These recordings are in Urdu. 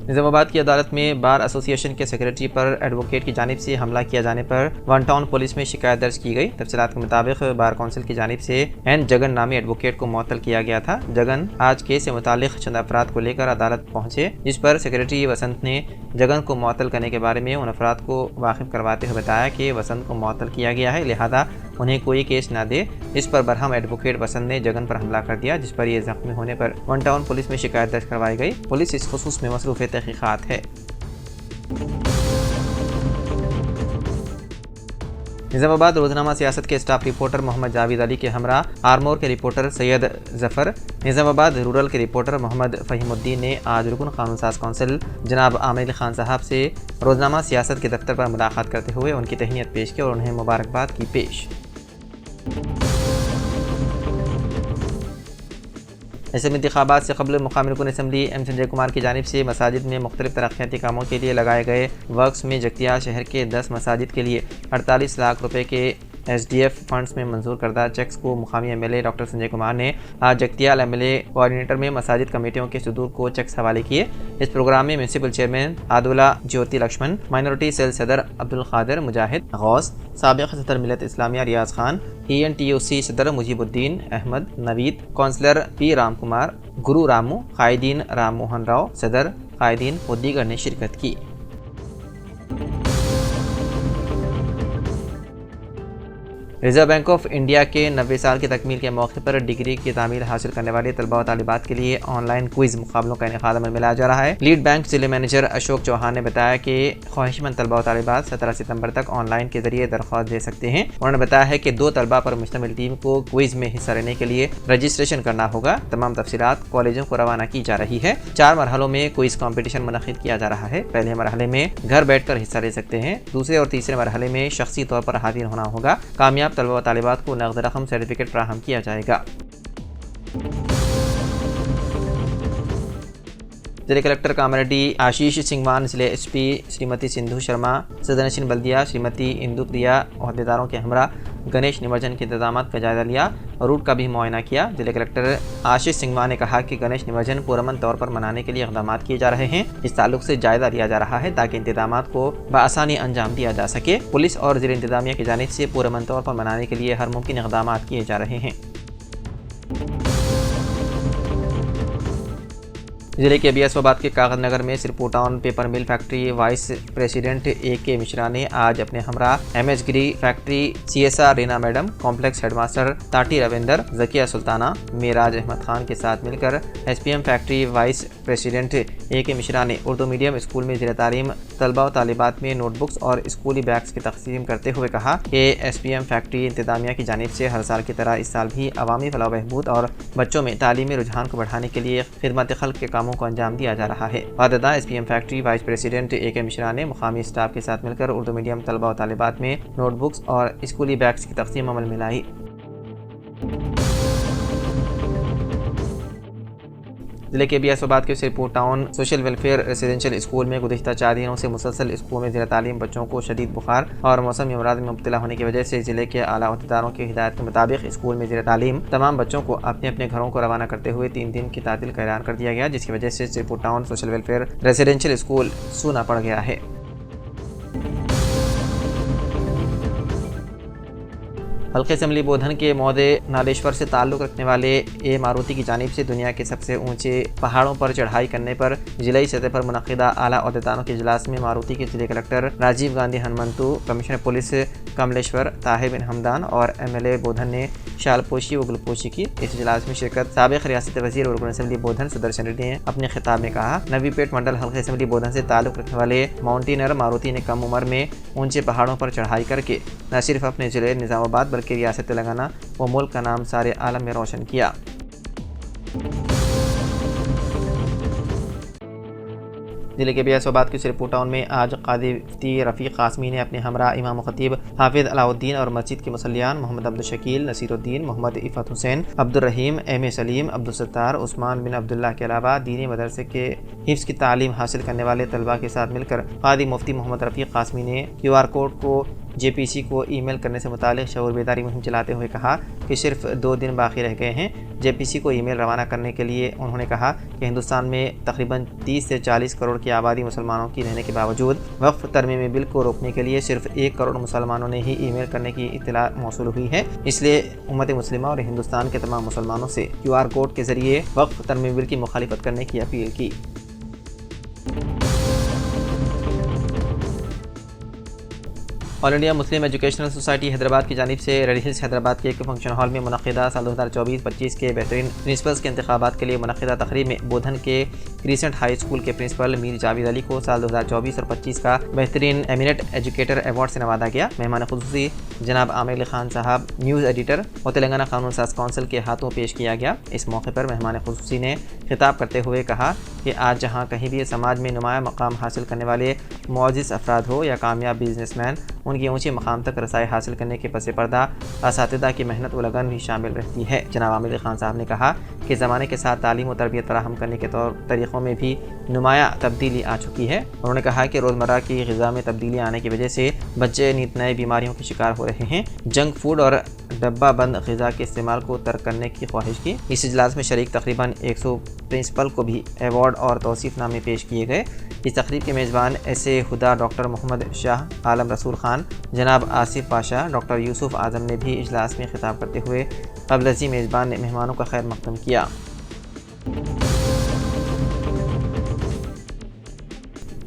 نظام آباد کی عدالت میں بار ایسوسی ایشن کے سیکریٹری پر ایڈوکیٹ کی جانب سے حملہ کیا جانے پر ون ٹاؤن پولیس میں شکایت درج کی گئی۔ تفصیلات کے مطابق بار کونسل کی جانب سے این جگن نامی ایڈوکیٹ کو معطل کیا گیا تھا۔ جگن آج کیس سے متعلق چند افراد کو لے کر عدالت پہنچے، جس پر سیکریٹری وسنت نے جگن کو معطل کرنے کے بارے میں ان افراد کو واقف کرواتے ہوئے بتایا کہ وسنت کو معطل کیا گیا ہے، لہذا انہیں کوئی کیس نہ دے۔ اس پر برہم ایڈوکیٹ وسنت نے جگن پر حملہ کر دیا، جس پر یہ زخمی ہونے پر ون ٹاؤن پولیس میں شکایت درج کروائی گئی۔ پولیس اس خصوص میں مصروف تحقیقات ہے۔ نظام آباد روزنامہ سیاست کے اسٹاف رپورٹر محمد جاوید علی کے ہمراہ آرمور کے رپورٹر سید ظفر، نظام آباد رورل کے رپورٹر محمد فہیم الدین نے آج رکن قانون ساز کونسل جناب عامر خان صاحب سے روزنامہ سیاست کے دفتر پر ملاقات کرتے ہوئے ان کی تہنیت پیش کی اور انہیں مبارکباد کی پیش۔ اسمبلی انتخابات سے قبل مقامی رکن اسمبلی ایم سنجے کمار کی جانب سے مساجد میں مختلف ترقیاتی کاموں کے لیے لگائے گئے ورکس میں جگتیال شہر کے 10 مساجد کے لیے 48 لاکھ روپے کے ایس ڈی ایف فنڈز میں منظور کردہ چیکس کو مقامی M L A doctor Sanjay Kumar نے آج Jagtial M L A coordinator میں مساجد کمیٹیوں کے صدور کو چیکس حوالے کیے۔ اس پروگرام میں municipal chairman Adla Jyothi Laxman, minority cell صدر عبدالقادر مجاہد غوث، سابق صدر Millat Islamia Riyaz Khan, E N T U C صدر Mujeebuddin Ahmed Naveed, councillor P Ram Kumar, Guru Ramu, قائدین رام موہن راؤ صدر، قائدین و دیگر نے شرکت کی۔ ریزرو بینک آف انڈیا کے 90 سال کی تکمیل کے موقع پر ڈگری کی تعمیل حاصل کرنے والے طلباء و طالبات کے لیے آن لائن کوئز مقابلوں کا انعقاد عمل میں لایا جا رہا ہے۔ لیڈ بینک ضلع مینیجر اشوک چوہان نے بتایا کہ خواہش مند طلباء و طالبات 17 ستمبر تک آن لائن کے ذریعے درخواست دے سکتے ہیں۔ انہوں نے بتایا ہے کہ 2 طلباء پر مشتمل ٹیم کو کوئز میں حصہ لینے کے لیے رجسٹریشن کرنا ہوگا۔ تمام تفصیلات کالجوں کو روانہ کی جا رہی ہے۔ 4 مرحلوں میں کوئز کمپٹیشن منعقد کیا جا رہا ہے۔ پہلے مرحلے میں گھر بیٹھ کر حصہ لے سکتے ہیں، دوسرے اور تیسرے مرحلے میں شخصی طور پر حاضر ہونا ہوگا۔ کامیاب طلباء و طالبات کو نقد رقم سرٹیفکیٹ فراہم کیا جائے گا۔ ضلع کلکٹر کامریڈی آشیش سنگھوان، ضلع ایس پی شریمتی سندھو شرما، صدر نشین بلدیہ شریمتی اندو پریا عہدیداروں کے ہمراہ گنیش نمجن کے انتظامات کا جائزہ لیا اور روٹ کا بھی معائنہ کیا۔ ضلع کلکٹر آشیش سنگھوان نے کہا کہ گنیش نمجن پرامن طور پر منانے کے لیے اقدامات کیے جا رہے ہیں۔ اس تعلق سے جائزہ لیا جا رہا ہے تاکہ انتظامات کو بآسانی انجام دیا جا سکے۔ پولیس اور ضلع انتظامیہ کی جانب سے پرامن طور پر منانے کے لیے ہر ممکن اقدامات کیے جا رہے ہیں۔ ضلع کے بی ایس آباد کے کاغذ نگر میں Sirpur town paper mill factory vice president A K Mishra نے آج اپنے ہمراہ M H Giri factory C S R Rina madam, complex head master Tati Ravinder, Zakiya Sultana, Meraj Ahmed Khan کے ساتھ مل کر S P M factory vice president A K Mishra نے اردو میڈیم اسکول میں زیر تعلیم طلباء و طالبات میں نوٹ بکس اور اسکولی بیگس کی تقسیم کرتے ہوئے کہا کہ ایس پی ایم فیکٹری انتظامیہ کی جانب سے ہر سال کی طرح اس سال بھی عوامی فلاح و بہبود اور بچوں میں تعلیمی رجحان کو بڑھانے کے لیے خدمت خلق کے کاموں کو انجام دیا جا رہا ہے۔ بعد S P M factory vice president A K Mishra نے مقامی اسٹاف کے ساتھ مل کر اردو میڈیم طلباء و طالبات میں نوٹ بکس اور اسکولی بیگس کی تقسیم عمل میں لائی۔ ضلع کے بی ایس آباد کے Sirpur town social welfare residential school میں گزشتہ 4 دنوں سے مسلسل اسکول میں زیر تعلیم بچوں کو شدید بخار اور موسمی امراض میں مبتلا ہونے کی وجہ سے ضلع کے اعلیٰ عہدیداروں کی ہدایت کے مطابق اسکول میں زیر تعلیم تمام بچوں کو اپنے اپنے گھروں کو روانہ کرتے ہوئے 3 دن کی تعطیل کا اعلان کر دیا گیا، جس کی وجہ سے Sirpur town social welfare residential school سونا پڑ گیا ہے۔ حلقہ اسمبلی بودھن کے مہودے نالیشور سے تعلق رکھنے والے اے ماروتی کی جانب سے دنیا کے سب سے اونچے پہاڑوں پر چڑھائی کرنے پر ضلعی سطح پر منعقدہ اعلیٰ عہدیداروں کے اجلاس میں ماروتی کے ضلع collector Rajiv Gandhi Hanmanthu, commissioner police Kamaleshwar, Tahir Bin Hamdan اور ایم ایل اے بودھن نے شال پوشی و گلپوشی کی۔ اس اجلاس میں شرکت سابق ریاستی وزیر اور رکن اسمبلی بودھن سدرشن ریڈی نے اپنے خطاب میں کہا، نوی پیٹ منڈل حلقہ اسمبلی بودھن سے تعلق رکھنے والے ماؤنٹینر ماروتی نے کم عمر میں اونچے پہاڑوں پر چڑھائی کر کے نہ صرف اپنے ضلع نظام آباد بلکہ ریاست تلنگانہ و ملک کا نام سارے عالم میں روشن کیا۔ ضلع کے بی ایس آباد کے سرپو ٹاؤن میں آج قاضی مفتی رفیق قاسمی نے اپنے ہمراہ امام و خطیب حافظ علاء الدین اور مسجد کے مصلیان محمد عبدالشکیل، نصیر الدین، محمد عفت حسین، عبدالرحیم، ایم اے سلیم، عبدالستار، عثمان بن عبداللہ کے علاوہ دینی مدرسے کے حفظ کی تعلیم حاصل کرنے والے طلباء کے ساتھ مل کر قاضی مفتی محمد رفیق قاسمی نے QR کوڈ کو JPC کو ای میل کرنے سے متعلق شعور بیداری مہم چلاتے ہوئے کہا کہ صرف 2 دن باقی رہ گئے ہیں JPC کو ای میل روانہ کرنے کے لیے۔ انہوں نے کہا کہ ہندوستان میں تقریباً 30 سے 40 کروڑ کی آبادی مسلمانوں کی رہنے کے باوجود وقف ترمیمی بل کو روکنے کے لیے صرف 1 کروڑ مسلمانوں نے ہی ای میل کرنے کی اطلاع موصول ہوئی ہے۔ اس لیے امت مسلمہ اور ہندوستان کے تمام مسلمانوں سے QR کوڈ کے ذریعے وقف ترمیمی بل کی مخالفت کرنے کی اپیل کی۔ All India Muslim Educational Society Hyderabad کی جانب سے ریڈ ہلز حیدرآباد کے ایک فنکشن ہال میں منعقدہ سال 2024-25 کے بہترین پرنسپلز کے انتخابات کے لیے منعقدہ تقریب میں بودھن کے کریسنٹ ہائی اسکول کے پرنسپل میر جاوید علی کو سال 2024 اور 25 کا بہترین ایمینٹ ایجوکیٹر ایوارڈ سے نوازا گیا۔ مہمان خصوصی جناب عامر علی خان صاحب نیوز ایڈیٹر اور تلنگانہ قانون ساز کونسل کے ہاتھوں پیش کیا گیا۔ اس موقع پر مہمان خصوصی نے خطاب کرتے ہوئے کہا کہ آج جہاں کہیں بھی سماج میں نمایاں مقام حاصل کرنے والے معزز افراد ہو یا کامیاب بزنس مین، ان کی اونچے مقام تک رسائی حاصل کرنے کے پس پردہ اساتذہ کی محنت و لگن بھی شامل رہتی ہے۔ جناب عامر علی خان صاحب نے کہا کہ زمانے کے ساتھ تعلیم و تربیت فراہم کرنے کے طور طریقوں میں بھی نمایاں تبدیلی آ چکی ہے۔ انہوں نے کہا کہ روزمرہ کی غذا میں تبدیلی آنے کی وجہ سے بچے نت نئے بیماریوں کے شکار ہو رہے ہیں۔ جنک فوڈ اور ڈبہ بند غذا کے استعمال کو ترک کرنے کی خواہش کی۔ اس اجلاس میں شریک تقریباً 100 پرنسپل کو بھی ایوارڈ اور توصیف نامے پیش کیے گئے۔ اس تقریب کے میزبان ایسے خدا ڈاکٹر محمد شاہ عالم رسول خان، جناب آصف پاشا، ڈاکٹر یوسف اعظم نے بھی اجلاس میں خطاب کرتے ہوئے قبل ازیں میزبان نے مہمانوں کا خیر مقدم کیا۔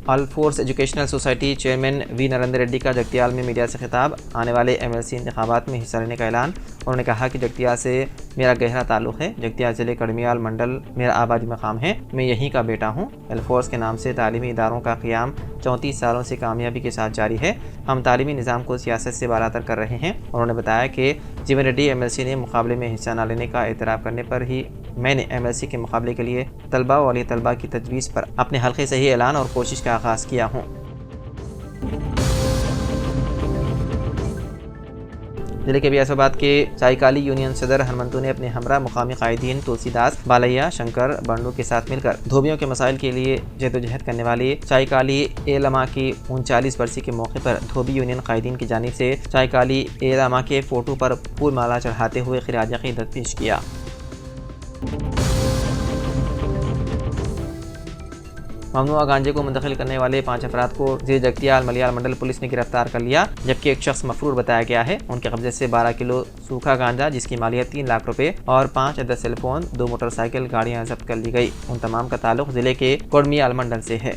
آل فورس ایجوکیشنل سوسائٹی چیئرمین وی نریندر ریڈی کا جگتیال میں میڈیا سے خطاب۔ آنے والے MLC انتخابات میں حصہ لینے کا اعلان۔ انہوں نے کہا کہ جگتیال سے میرا گہرا تعلق ہے۔ جگتیال ضلع کڑمیال منڈل میرا آبادی مقام ہے۔ میں یہیں کا بیٹا ہوں۔ آل فورس کے نام سے تعلیمی اداروں کا قیام 34 سالوں سے کامیابی کے ساتھ جاری ہے۔ ہم تعلیمی نظام کو سیاست سے بالاتر کر رہے ہیں۔ انہوں نے بتایا کہ جیون ریڈی MLC نے مقابلے میں حصہ نہ لینے کا اعتراف کرنے پر ہی میں نے MLC کے مقابلے کے لیے طلباء و ولی طلباء کی تجویز پر اپنے حلقے سے ہی اعلان اور کوشش کا آغاز کیا ہوں۔ ضلع کے بیاس آباد کے چائیکالی یونین صدر ہنمنتو نے اپنے ہمراہ مقامی قائدین تلسی داس، بالیا، شنکر، بنڈو کے ساتھ مل کر دھوبیوں کے مسائل کے لیے جدوجہد کرنے والی چائیکالی ایلما کی 39 برسی کے موقع پر دھوبی یونین قائدین کی جانب سے چائیکالی ایلما کے فوٹو پر پھول مالا چڑھاتے ہوئے خراج عقیدت پیش کیا۔ ممنوعہ گانجے کو منتقل کرنے والے 5 افراد کو ضلع جگتیال ملیال منڈل پولیس نے گرفتار کر لیا، جبکہ ایک شخص مفرور بتایا گیا ہے۔ ان کے قبضے سے 12 کلو سوکھا گانجا جس کی مالیت 3 لاکھ روپے اور 5 عدد سیل فون، 2 موٹر سائیکل گاڑیاں ضبط کر لی گئی۔ ان تمام کا تعلق ضلع کے کوڑمیال منڈل سے ہے۔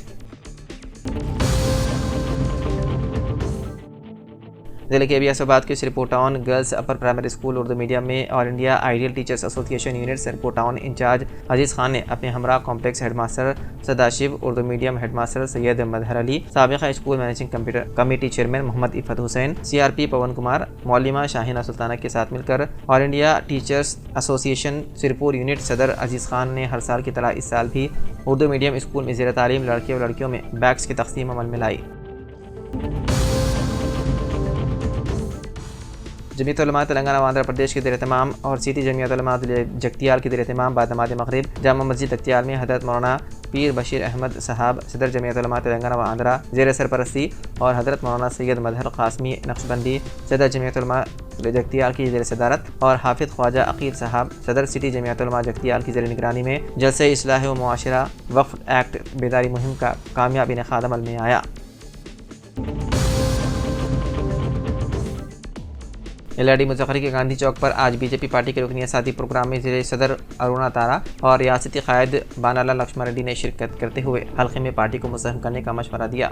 ضلع کے بیاس آباد کے Sirpur town girls upper primary school Urdu medium میں All India Ideal Teachers Association unit Sirpur town incharge Aziz Khan نے اپنے ہمراہ complex head master Sadashiv, Urdu medium head master Syed Mazhar Ali, سابقہ school managing committee chairman Mohammed Iffat Hussain, CRP Pawan Kumar, معلمہ شاہینہ سلطانہ کے ساتھ مل کر آل انڈیا ٹیچرز ایسوسی ایشن سرپور یونٹ صدر عزیز خان نے ہر سال کی طرح اس سال بھی اردو میڈیم اسکول میں زیر تعلیم لڑکے اور لڑکیوں میں بیگس کی تقسیم عمل میں لائی۔ جمعیت علماء تلنگانہ و آندھرا پردیش کے زیر اہتمام اور سیٹی جمعیت علماء جگتیال کے زیر اہتمام بعد نماز مغرب جامع مسجد جگتیال میں حضرت مولانا پیر بشیر احمد صاحب صدر جمعیت علماء تلنگانہ و آندھرا زیر سرپرستی اور حضرت مولانا سید مظہر قاسمی نقشبندی صدر جمعیت علماء جگتیال کی زیر صدارت اور حافظ خواجہ عقیل صاحب صدر سٹی جمعیت علماء جگتیال کی زیر نگرانی میں جلسہ اصلاح و معاشرہ وقف ایکٹ بیداری مہم کا کامیاب انعقاد عمل میں آیا۔ LRD مظفری کے گاندھی چوک پر آج BJP پارٹی کے رکنی اساتی پروگرام میں ضلع صدر ارونا تارا اور ریاستی قائد بانالا لکشمن ریڈی نے شرکت کرتے ہوئے حلقے میں پارٹی کو مزاحم کرنے کا مشورہ دیا۔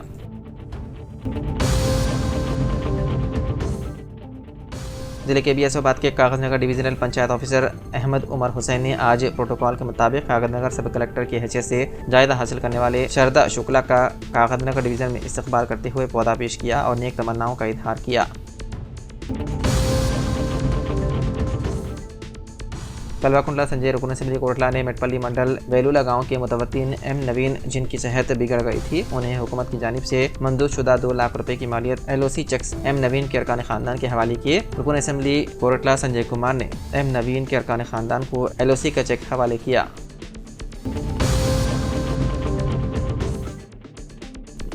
ضلع کے بیاس آباد کے کاغذ نگر ڈویژنل پنچایت آفیسر احمد عمر حسین نے آج پروٹوکول کے مطابق کاغذ نگر سب کلکٹر کی حیثیت سے جائزہ حاصل کرنے والے شردا شکلا کا کاغذ نگر ڈویژن میں استقبال کرتے ہوئے پودا پیش کیا اور نیک تمناؤں کا اظہار کیا۔ کلوا کنڈلا سنجے رکن اسمبلی کوٹلہ نے میٹپلی منڈل ویلولا گاؤں کے متوطن M نوین جن کی صحت بگڑ گئی تھی انہیں حکومت کی جانب سے منظور شدہ 2 لاکھ روپے کی مالیت LOC چیکس M نوین کے ارکان خاندان کے حوالے کیے۔ رکن اسمبلی کوٹلہ سنجے کمار نے M نوین کے ارکان خاندان کو LOC کا چیک حوالے کیا۔